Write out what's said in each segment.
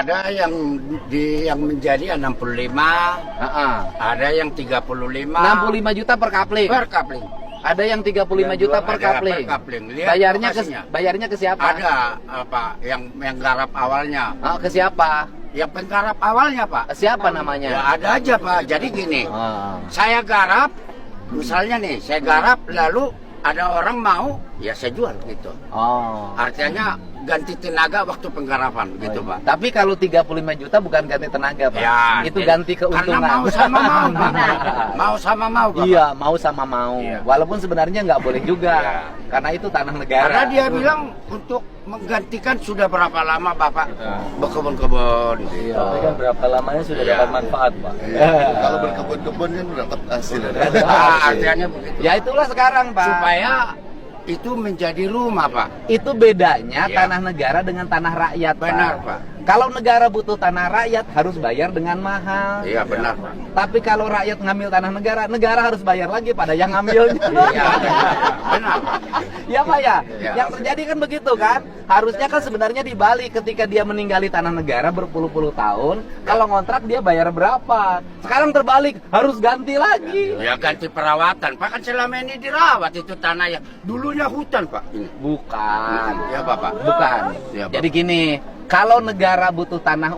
ada yang menjadi 65, ada yang 35. 65 juta per kapling. Per kapling. Ada yang 35 juta per kapling. Bayarnya ke siapa? Ada apa yang garap awalnya. Oh, ke siapa? Yang penggarap awalnya, Pak. Siapa namanya? Ya ada aja, Pak. Jadi gini, saya garap, misalnya nih, saya garap lalu ada orang mau, ya saya jual gitu. Oh. Artinya ganti tenaga waktu penggarapan gitu, Pak. Tapi kalau 35 juta bukan ganti tenaga, Pak. Ya, itu ganti keuntungan. Karena mau sama mau, Pak. Mau sama mau, Pak. Iya, mau sama mau. Iya. Walaupun sebenarnya nggak boleh juga. Iya. Karena itu tanah negara. Karena dia bilang untuk menggantikan sudah berapa lama Bapak berkebun-kebun. Iya. Tapi kan berapa lamanya sudah dapat manfaat, Pak. Kalau berkebun-kebun kan dapat hasil. Artinya begitu. Ya itulah sekarang, Pak. Supaya itu menjadi rumah, Pak. Itu bedanya Ya. tanah negara dengan tanah rakyat, Benar, Pak. Pak. Kalau negara butuh tanah rakyat harus bayar dengan mahal. Iya, benar, Pak. Tapi kalau rakyat ngambil tanah negara, negara harus bayar lagi pada yang ngambilnya. Iya, benar, Pak. Ya, Pak ya. Ya. Yang terjadi kan begitu kan? Harusnya kan sebenarnya dibalik ketika dia meninggali tanah negara berpuluh-puluh tahun, kalau ngontrak dia bayar berapa? Sekarang terbalik, harus ganti lagi. Ya ganti perawatan, Pak. Kan selama ini dirawat itu tanah yang dulunya hutan, Pak. Ini. Bukan. Ya, Bapak. Bukan. Ya, Bapak. Jadi gini, kalau negara butuh tanah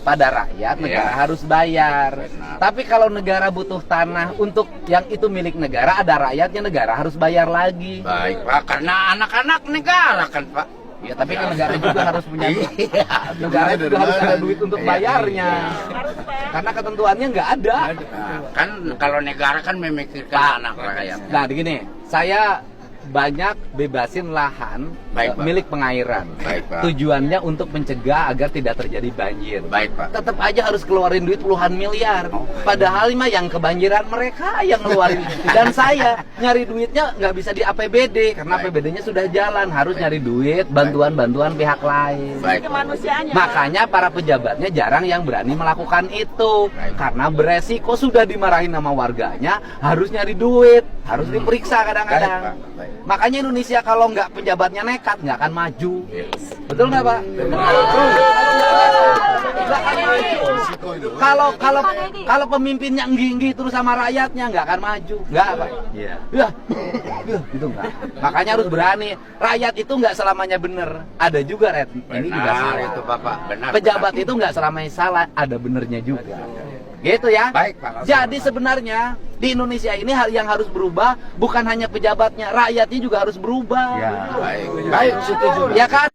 pada rakyat, negara harus bayar. Benar. Tapi kalau negara butuh tanah untuk yang itu milik negara, ada rakyatnya, negara harus bayar lagi. Baik, Pak. Karena anak-anak negara kan, Pak. Ya, tapi kan negara juga harus punya Iya. negara juga harus ada duit untuk Iya, bayarnya. Karena ketentuannya nggak ada. Nah, kan kalau negara kan memikirkan Pak. anak rakyat. Nah, begini, saya banyak bebasin lahan Baik, Pak. milik pengairan. Baik, Pak. Tujuannya untuk mencegah agar tidak terjadi banjir. Baik, Pak. Tetap aja harus keluarin duit puluhan miliar. Padahal mah yang kebanjiran mereka yang ngeluarin. Dan saya nyari duitnya nggak bisa di APBD karena Baik. APBD-nya sudah jalan. Harus nyari duit bantuan-bantuan pihak lain. Baik. Makanya para pejabatnya jarang yang berani melakukan itu. Baik. Karena beresiko sudah dimarahin sama warganya, harus nyari duit, harus diperiksa kadang-kadang. Baik, Pak. Baik. Makanya Indonesia kalau nggak pejabatnya nekat nggak akan maju. Betul nggak, Pak? Nggak akan maju. Kalau pemimpinnya enggih-enggih terus sama rakyatnya nggak akan maju. Nggak, Pak. Iya. Ya, gitu nggak. Makanya harus berani. Rakyat itu nggak selamanya benar. Ada juga, Red. Ini juga Benar salah. itu, Bapak. Benar. Pejabat itu nggak selamanya salah, ada benernya juga. Gitu ya. Baik, Pak. Jadi sebenarnya di Indonesia ini hal yang harus berubah bukan hanya pejabatnya, rakyatnya juga harus berubah. Ya. Baik. Baik, setuju. Ya kan?